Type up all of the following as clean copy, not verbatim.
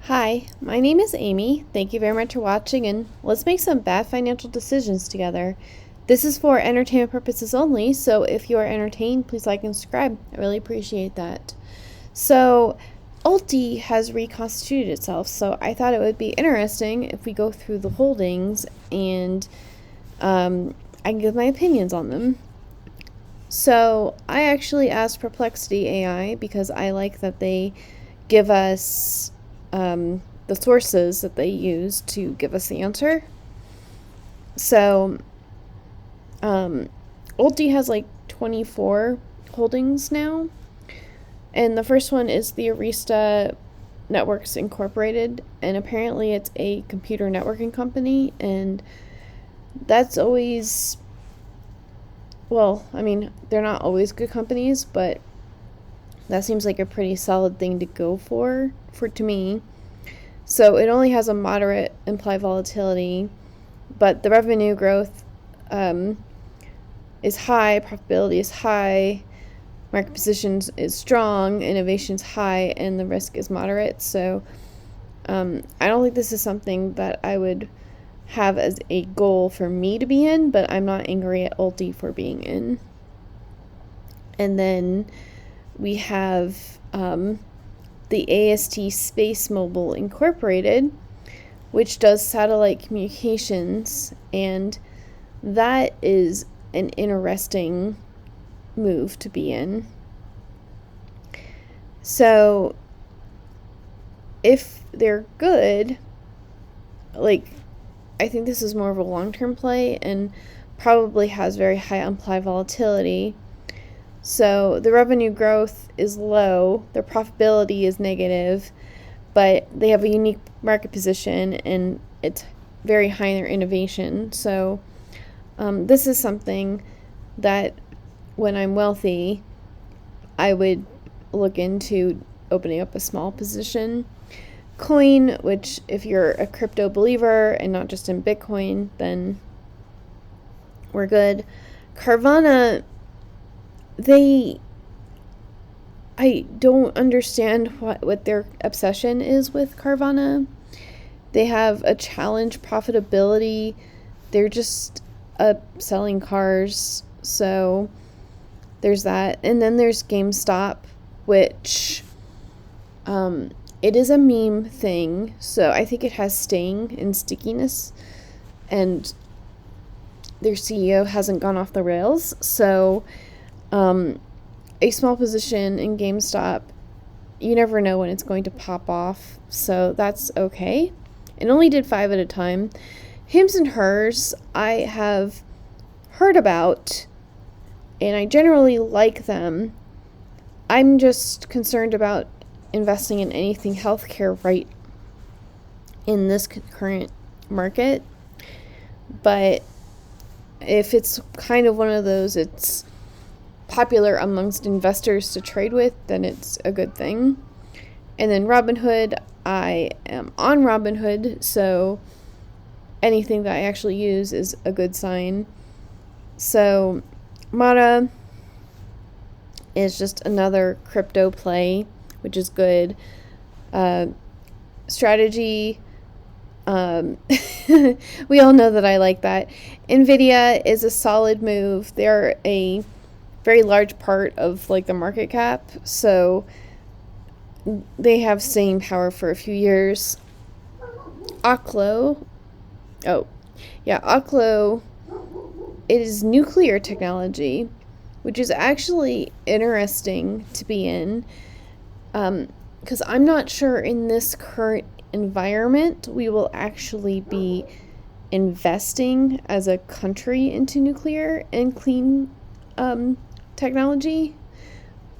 Hi, my name is Amy. Thank you very much for watching, and let's make some bad financial decisions together. This is for entertainment purposes only, so if you are entertained, please like and subscribe. I really appreciate that. So, ULTY has reconstituted itself, so I thought it would be interesting if we go through the holdings and I can give my opinions on them. So, I actually asked Perplexity AI because I like that they give us the sources that they use to give us the answer. So, ULTY has like 24 holdings now. And the first one is the Arista Networks Incorporated. And apparently it's a computer networking company. And that's always, well, I mean, they're not always good companies, but that seems like a pretty solid thing to go for to me. So it only has a moderate implied volatility, but the revenue growth is high, profitability is high, market positions is strong, innovation is high, and the risk is moderate. So I don't think this is something that I would have as a goal for me to be in, but I'm not angry at ULTY for being in. And then we have the AST Space Mobile Incorporated, which does satellite communications, and that is an interesting move to be in. So if they're good, I think this is more of a long-term play and probably has very high implied volatility. So the revenue growth is low, their profitability is negative, but they have a unique market position and it's very high in their innovation. So this is something that when I'm wealthy, I would look into opening up a small position. Coin, which if you're a crypto believer and not just in Bitcoin, then we're good. Carvana, I don't understand what their obsession is with Carvana. They have a challenge profitability. They're just selling cars. So there's that. And then there's GameStop, which it is a meme thing. So I think it has staying and stickiness. And their CEO hasn't gone off the rails. So a small position in GameStop, you never know when it's going to pop off, so that's okay. It only did 5 at a time. Hims and Hers, I have heard about, and I generally like them. I'm just concerned about investing in anything healthcare right in this current market. But if it's kind of one of those, it's popular amongst investors to trade with, then it's a good thing. And then Robinhood, I am on Robinhood, so anything that I actually use is a good sign. So Mata is just another crypto play, which is good. Strategy, we all know that I like that. Nvidia is a solid move. They're a very large part of the market cap, so they have staying power for a few years. Oklo, it is nuclear technology, which is actually interesting to be in, because I'm not sure in this current environment we will actually be investing as a country into nuclear and clean technology,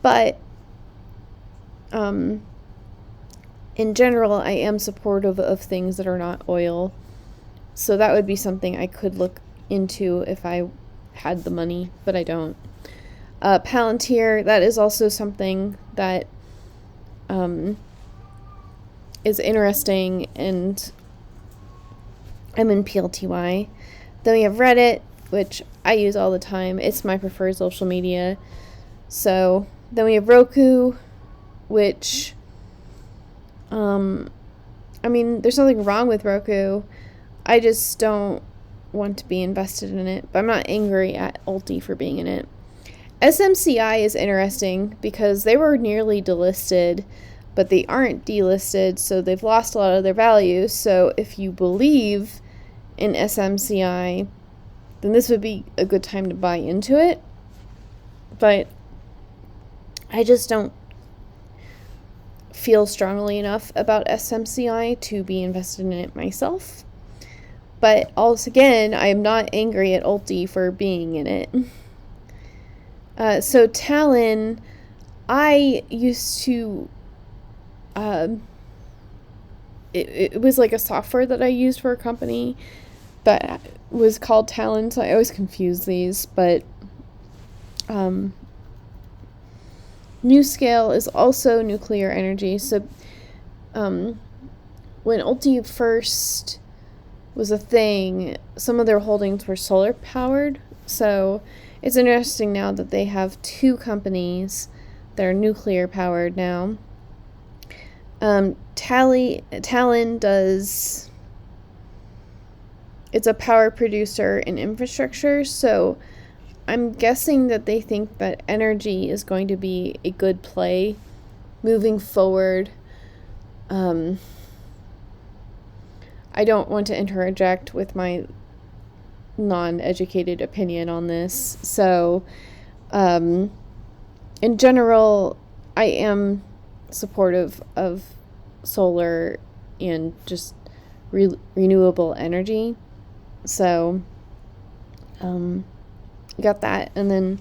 but in general, I am supportive of things that are not oil, so that would be something I could look into if I had the money, but I don't. Palantir, that is also something that is interesting, and I'm in PLTY. Then we have Reddit, which I use all the time. It's my preferred social media. So then we have Roku, which I mean, there's nothing wrong with Roku. I just don't want to be invested in it. But I'm not angry at ULTY for being in it. SMCI is interesting because they were nearly delisted, but they aren't delisted, so they've lost a lot of their value. So if you believe in SMCI, then this would be a good time to buy into it. But I just don't feel strongly enough about SMCI to be invested in it myself. But also, again, I am not angry at ULTY for being in it. So Talon, I used to, it was like a software that I used for a company that was called Talon, so I always confuse these, but NuScale is also nuclear energy. So when ULTY first was a thing, some of their holdings were solar powered, so it's interesting now that they have two companies that are nuclear powered now. Talon does, it's a power producer in infrastructure, so I'm guessing that they think that energy is going to be a good play moving forward. I don't want to interject with my non-educated opinion on this. So, in general, I am supportive of solar and just renewable energy. So, got that. And then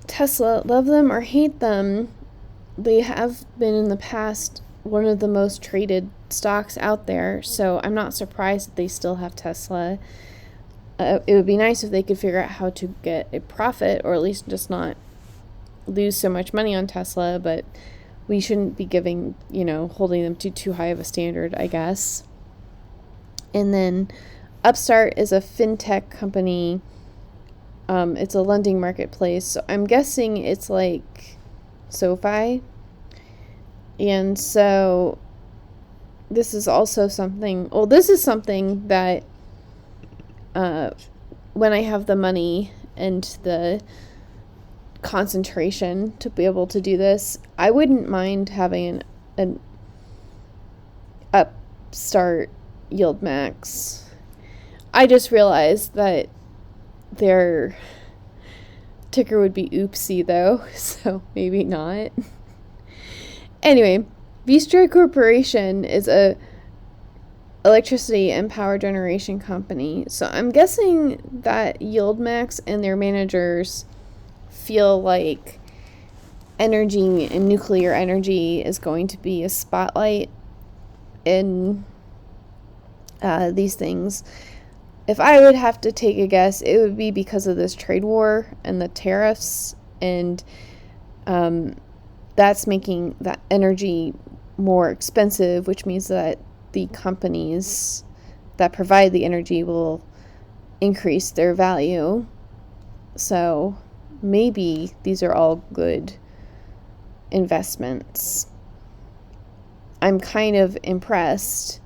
Tesla, love them or hate them, they have been in the past one of the most traded stocks out there, so I'm not surprised that they still have Tesla. It would be nice if they could figure out how to get a profit, or at least just not lose so much money on Tesla, but we shouldn't be holding them to too high of a standard, I guess. And then Upstart is a fintech company. It's a lending marketplace, so I'm guessing it's like SoFi. And so this is also something, this is something that when I have the money and the concentration to be able to do this, I wouldn't mind having an Upstart YieldMax. I just realized that their ticker would be oopsie though, so maybe not. Anyway, Vistra Corporation is a electricity and power generation company. So I'm guessing that YieldMax and their managers feel like energy and nuclear energy is going to be a spotlight in these things. If I would have to take a guess, it would be because of this trade war and the tariffs, and that's making that energy more expensive, which means that the companies that provide the energy will increase their value. So maybe these are all good investments. I'm kind of impressed.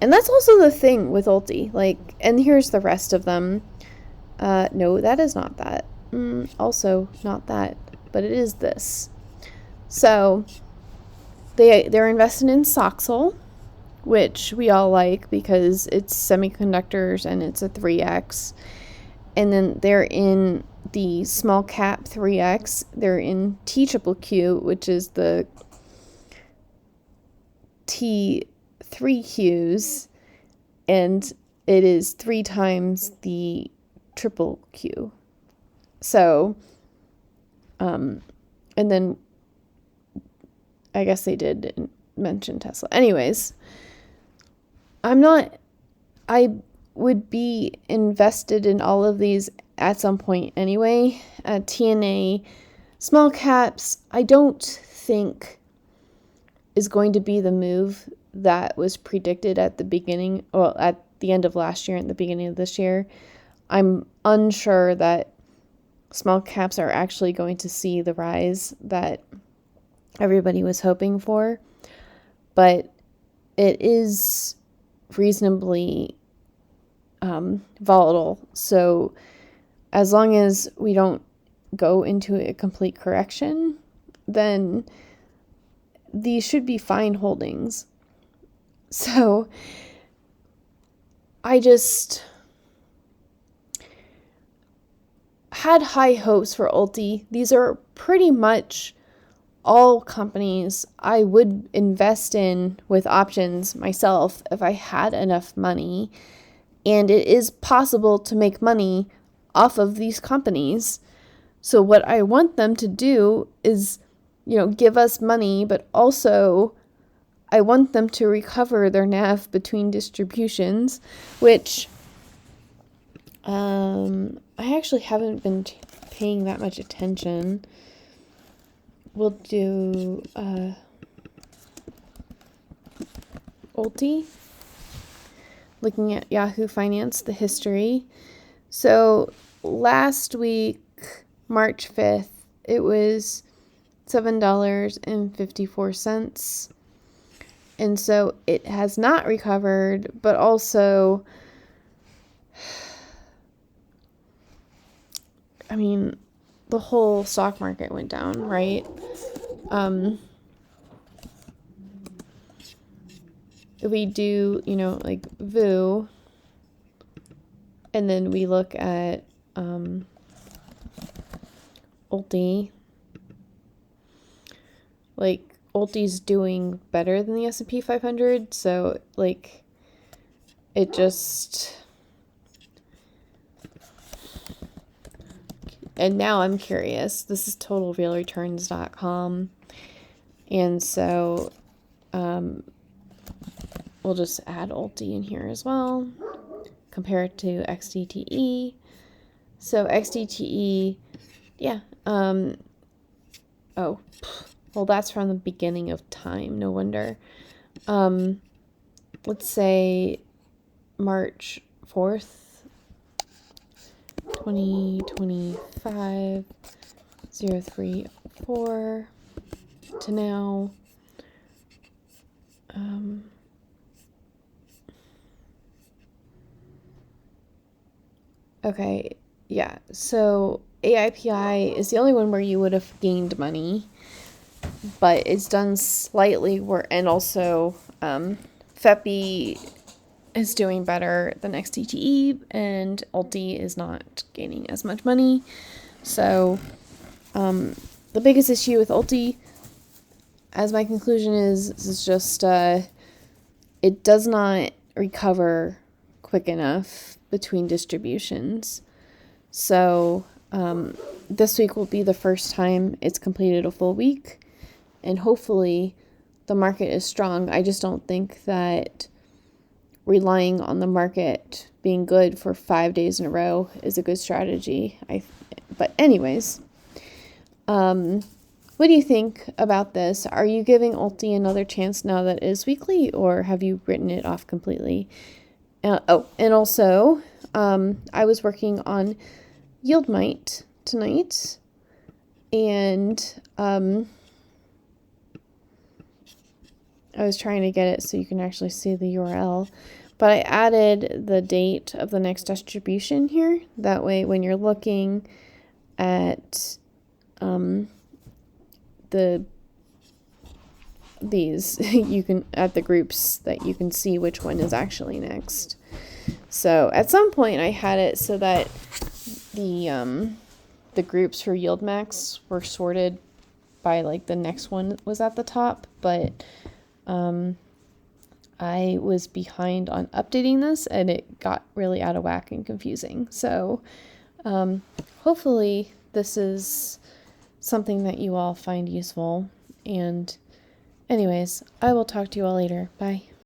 And that's also the thing with ULTY. And here's the rest of them. No, that is not that. Also not that, but it is this. So they're invested in Soxel, which we all like because it's semiconductors and it's a 3X. And then they're in the small cap 3X. They're in TQQQ, which is the T3Qs, and it is 3 times the triple Q. So, and then I guess they did mention Tesla. Anyways, I would be invested in all of these at some point anyway. TNA, small caps, I don't think is going to be the move that was predicted at the beginning, or at the end of last year and the beginning of this year. I'm unsure that small caps are actually going to see the rise that everybody was hoping for, but it is reasonably volatile. So as long as we don't go into a complete correction, then these should be fine holdings. So I just had high hopes for ULTY. These are pretty much all companies I would invest in with options myself if I had enough money. And it is possible to make money off of these companies. So what I want them to do is, give us money, but also I want them to recover their NAV between distributions, which I actually haven't been paying that much attention. We'll do ULTY, looking at Yahoo Finance, the history. So last week, March 5th, it was $7.54. And so it has not recovered, but also, the whole stock market went down, right? If we do, like VU, and then we look at ULTY, like ULTY's doing better than the S&P 500, so like it just, and now I'm curious. This is totalrealreturns.com, and so we'll just add ULTY in here as well, compare it to XDTE. So XDTE, yeah, well, that's from the beginning of time, no wonder. Let's say March 4th, 2025, 034 to now. Okay, yeah, so AIPI is the only one where you would have gained money, but it's done slightly and also FEPI is doing better than XDTE, and ULTY is not gaining as much money. So the biggest issue with ULTY, as my conclusion is just it does not recover quick enough between distributions. So this week will be the first time it's completed a full week, and hopefully the market is strong. I just don't think that relying on the market being good for 5 days in a row is a good strategy. But anyways, what do you think about this? Are you giving ULTY another chance now that it is weekly, or have you written it off completely? And also, I was working on YieldMite tonight, and I was trying to get it so you can actually see the URL, but I added the date of the next distribution here. That way, when you're looking at these, you can, at the groups, that you can see which one is actually next. So at some point I had it so that the groups for YieldMax were sorted by like the next one was at the top, but I was behind on updating this and it got really out of whack and confusing. So hopefully this is something that you all find useful. And anyways, I will talk to you all later. Bye.